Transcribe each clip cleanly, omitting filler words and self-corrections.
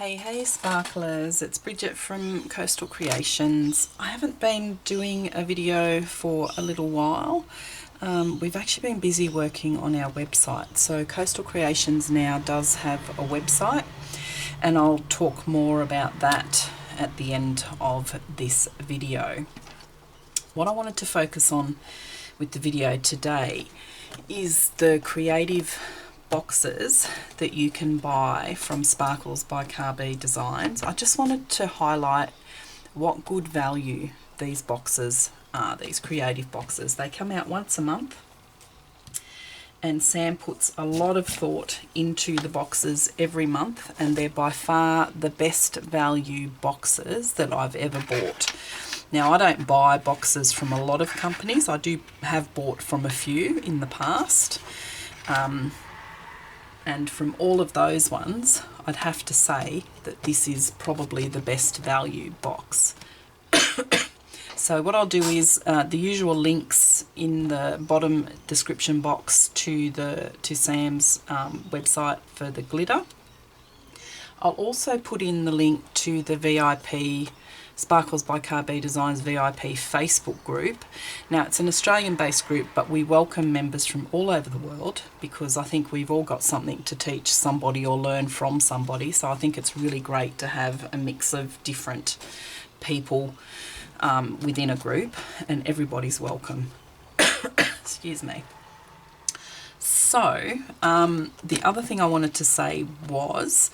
Hey sparklers, it's Bridget from Coastal Creations. I haven't been doing a video for a little while. We've actually been busy working on our website. So Coastal Creations now does have a website, and I'll talk more about that at the end of this video. What I wanted to focus on with the video today is the creative boxes that you can buy from Sparkles by CarrBee Designs. I just wanted to highlight what good value these boxes are, these creative boxes. They come out once a month, and Sam puts a lot of thought into the boxes every month, and they're by far the best value boxes that I've ever bought. Now, I don't buy boxes from a lot of companies. I do have bought from a few in the past. And from all of those ones, I'd have to say that this is probably the best value box. So what I'll do is the usual links in the bottom description box to Sam's website for the glitter. I'll also put in the link to the VIP Sparkles by CarrBee Designs VIP Facebook group. Now, it's an Australian-based group, but we welcome members from all over the world because I think we've all got something to teach somebody or learn from somebody. So I think it's really great to have a mix of different people within a group, and everybody's welcome. Excuse me. So the other thing I wanted to say was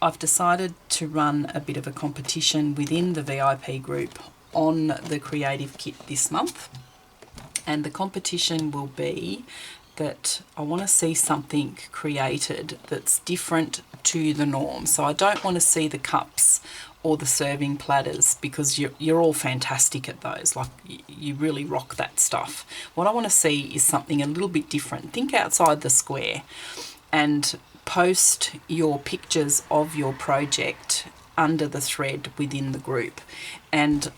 I've decided to run a bit of a competition within the VIP group on the creative kit this month, and the competition will be that I want to see something created that's different to the norm. So I don't want to see the cups or the serving platters because you're all fantastic at those, like you really rock that stuff. What I want to see is something a little bit different. Think outside the square and post your pictures of your project under the thread within the group, and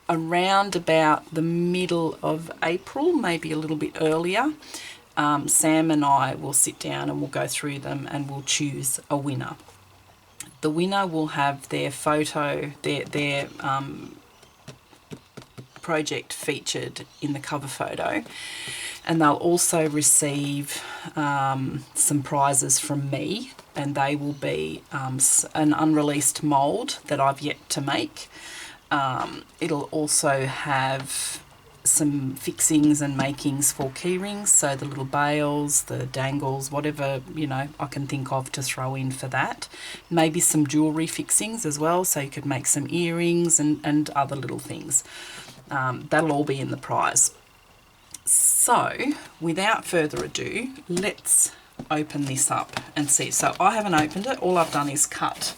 around about the middle of April, maybe a little bit earlier, Sam and I will sit down and we'll go through them and we'll choose a winner. The winner will have their photo, their project featured in the cover photo, and they'll also receive some prizes from me, and they will be an unreleased mould that I've yet to make. It'll also have some fixings and makings for key rings, so the little bails, the dangles, whatever I can think of to throw in for that. Maybe some jewellery fixings as well, so you could make some earrings and other little things. That'll all be in the prize. So without further ado, let's open this up and see. So I haven't opened it. All I've done is cut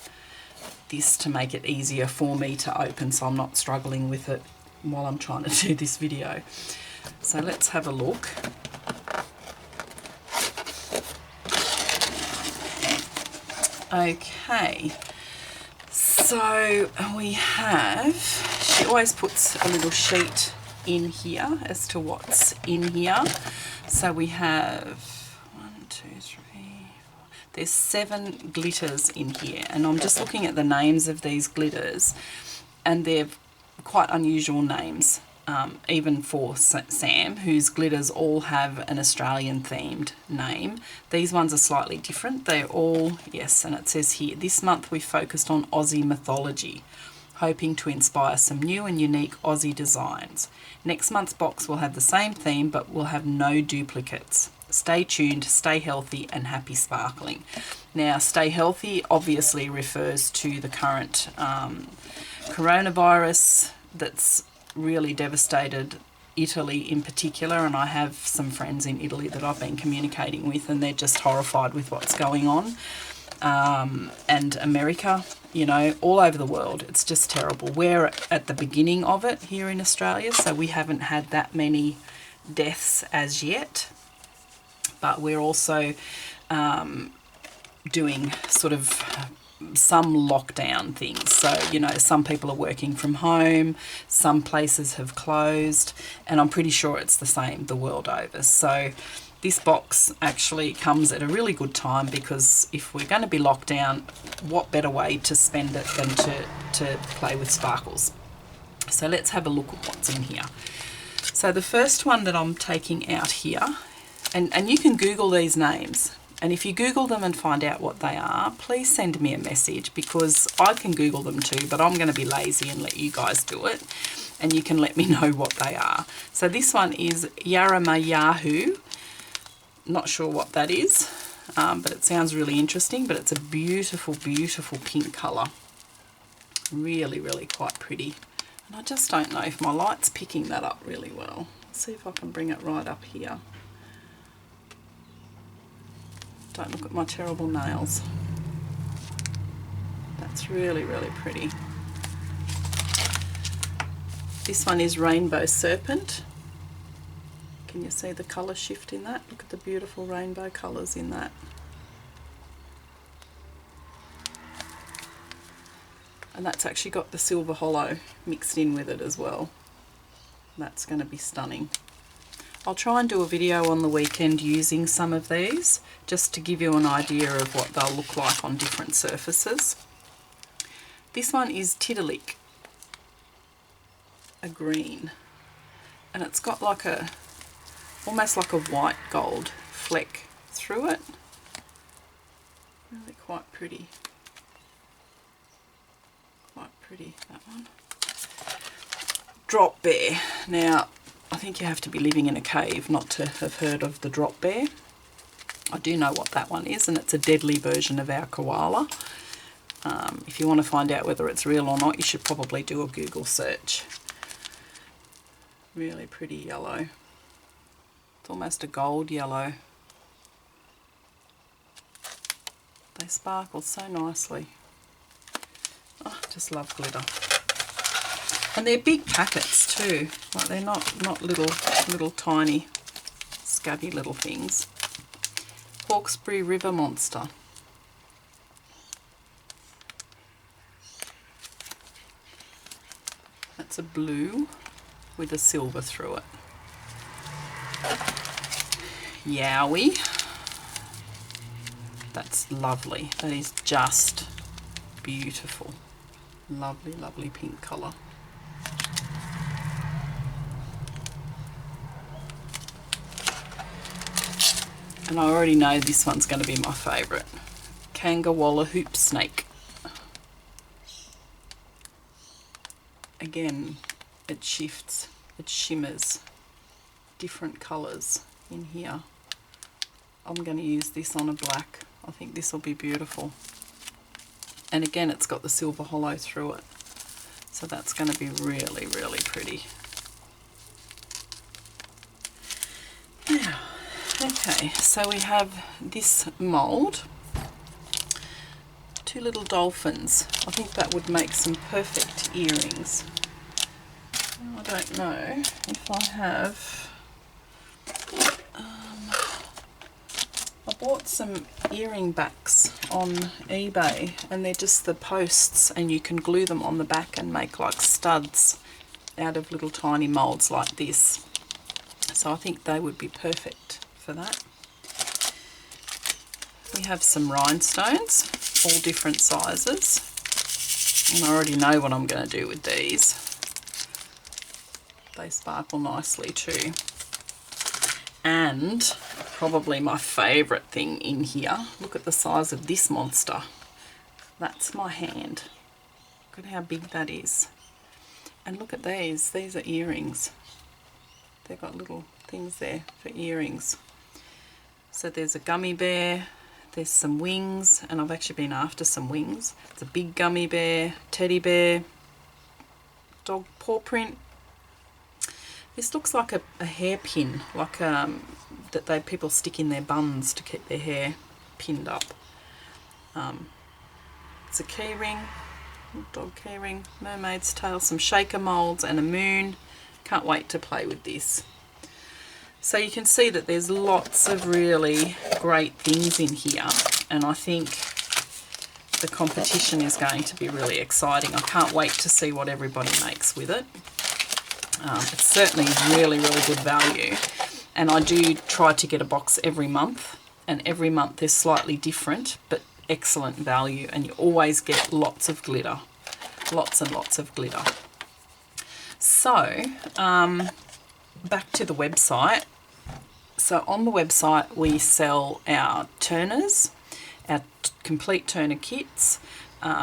this to make it easier for me to open, so I'm not struggling with it while I'm trying to do this video. So let's have a look. Okay, so we have, she always puts a little sheet in here as to what's in here. So we have 1, 2, 3, 4. There's 7 glitters in here, and I'm just looking at the names of these glitters, and they're quite unusual names, even for Sam, whose glitters all have an Australian themed name. These ones are slightly different. They're all, yes, and it says here, this month we focused on Aussie mythology, hoping to inspire some new and unique Aussie designs. Next month's box will have the same theme, but will have no duplicates. Stay tuned, stay healthy, and happy sparkling. Now, stay healthy obviously refers to the current coronavirus that's really devastated Italy in particular, and I have some friends in Italy that I've been communicating with, and they're just horrified with what's going on. And America, all over the world. It's just terrible. We're at the beginning of it here in Australia, so we haven't had that many deaths as yet. But we're also doing sort of some lockdown things. So, some people are working from home, some places have closed, and I'm pretty sure it's the same the world over. So this box actually comes at a really good time, because if we're going to be locked down, what better way to spend it than to play with sparkles. So let's have a look at what's in here. So the first one that I'm taking out here, and you can Google these names, and if you Google them and find out what they are, please send me a message, because I can Google them too, but I'm going to be lazy and let you guys do it, and you can let me know what they are. So this one is Yaramayahu. Not sure what that is, but it sounds really interesting, but it's a beautiful, beautiful pink colour. Really, really quite pretty. And I just don't know if my light's picking that up really well. Let's see if I can bring it right up here. Don't look at my terrible nails. That's really, really pretty. This one is Rainbow Serpent. Can you see the colour shift in that? Look at the beautiful rainbow colours in that. And that's actually got the silver hollow mixed in with it as well. That's going to be stunning. I'll try and do a video on the weekend using some of these, just to give you an idea of what they'll look like on different surfaces. This one is Tiddalik, a green, and it's got like a, almost like a white gold fleck through it. Really quite pretty. Quite pretty, that one. Drop bear. Now, I think you have to be living in a cave not to have heard of the drop bear. I do know what that one is, and it's a deadly version of our koala. If you want to find out whether it's real or not, you should probably do a Google search. Really pretty yellow. It's almost a gold yellow. They sparkle so nicely. Oh, just love glitter. And they're big packets too. Like, they're not little tiny scabby little things. Hawkesbury River Monster. That's a blue with a silver through it. Yowie. That's lovely. That is just beautiful. Lovely, lovely pink colour. And I already know this one's going to be my favourite. Kangawalla Hoop Snake. Again, it shifts, it shimmers, different colours in here. I'm going to use this on a black. I think this will be beautiful. And again, it's got the silver hollow through it. So that's going to be really, really pretty. Yeah. Okay, so we have this mould. Two little dolphins. I think that would make some perfect earrings. I don't know if I have... I bought some earring backs on eBay, and they're just the posts, and you can glue them on the back and make like studs out of little tiny moulds like this. So I think they would be perfect for that. We have some rhinestones, all different sizes, and I already know what I'm going to do with these. They sparkle nicely too. And probably my favourite thing in here, look at the size of this monster. That's my hand. Look at how big that is. And look at these are earrings. They've got little things there for earrings. So there's a gummy bear, there's some wings, and I've actually been after some wings. It's a big gummy bear, teddy bear, dog paw print. This looks like a hairpin, like that people stick in their buns to keep their hair pinned up. It's a key ring, dog key ring, mermaid's tail, some shaker moulds, and a moon. Can't wait to play with this. So you can see that there's lots of really great things in here, and I think the competition is going to be really exciting. I can't wait to see what everybody makes with it. It's certainly really, really good value. And I do try to get a box every month, and every month is slightly different, but excellent value, and you always get lots of glitter, lots and lots of glitter. So back to the website. So on the website we sell our turners, our complete turner kits.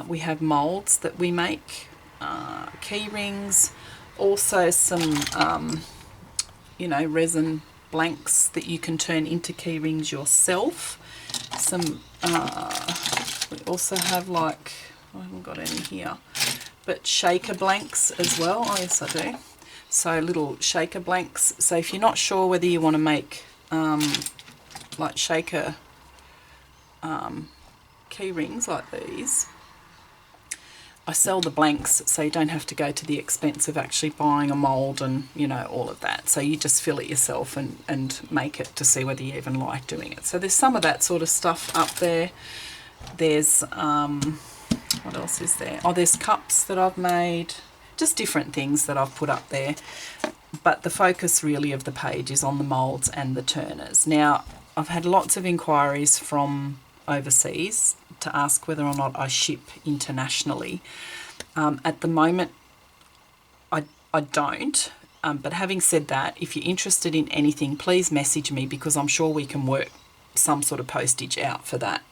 We have molds that we make, key rings, also some you know, resin blanks that you can turn into key rings yourself. Some we also have, like, I haven't got any here, but shaker blanks as well. Oh yes, I do. So little shaker blanks. So if you're not sure whether you want to make like shaker key rings like these, I sell the blanks, so you don't have to go to the expense of actually buying a mould and, you know, all of that. So you just fill it yourself and make it to see whether you even like doing it. So there's some of that sort of stuff up there. There's what else is there? Oh, there's cups that I've made, just different things that I've put up there. But the focus really of the page is on the moulds and the turners. Now, I've had lots of inquiries from overseas to ask whether or not I ship internationally. At the moment, I don't. But having said that, if you're interested in anything, please message me, because I'm sure we can work some sort of postage out for that.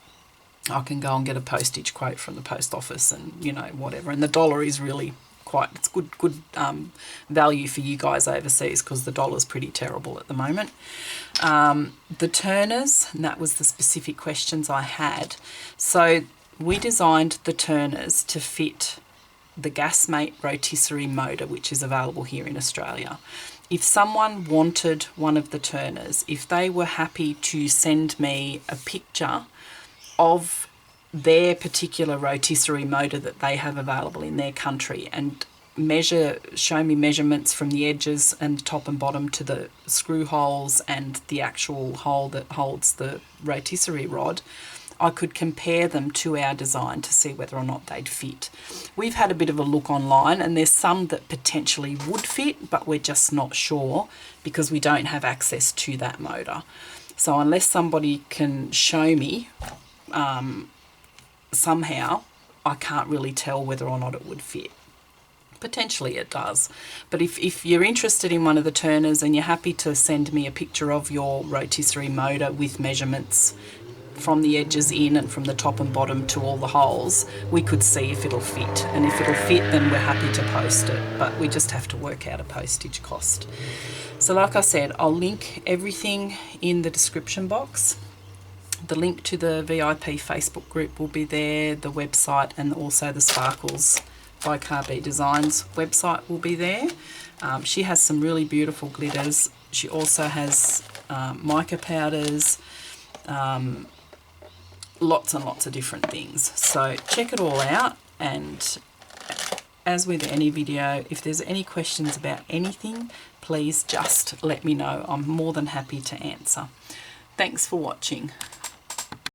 I can go and get a postage quote from the post office and, you know, whatever. And the dollar is really quite, it's good value for you guys overseas, because the dollar's pretty terrible at the moment. The turners, and that was the specific questions I had. So we designed the turners to fit the Gasmate rotisserie motor, which is available here in Australia. If someone wanted one of the turners, if they were happy to send me a picture of their particular rotisserie motor that they have available in their country, and show me measurements from the edges and top and bottom to the screw holes and the actual hole that holds the rotisserie rod, I could compare them to our design to see whether or not they'd fit. We've had a bit of a look online, and there's some that potentially would fit, but we're just not sure because we don't have access to that motor. So unless somebody can show me somehow, I can't really tell whether or not it would fit. Potentially it does, but if you're interested in one of the turners and you're happy to send me a picture of your rotisserie motor with measurements from the edges in and from the top and bottom to all the holes, we could see if it'll fit, and if it'll fit, then we're happy to post it, but we just have to work out a postage cost. So like I said, I'll link everything in the description box. The link to the VIP Facebook group will be there, the website, and also the Sparkles by CarrBee Designs website will be there. She has some really beautiful glitters. She also has mica powders, lots and lots of different things. So check it all out, and as with any video, if there's any questions about anything, please just let me know. I'm more than happy to answer. Thanks for watching.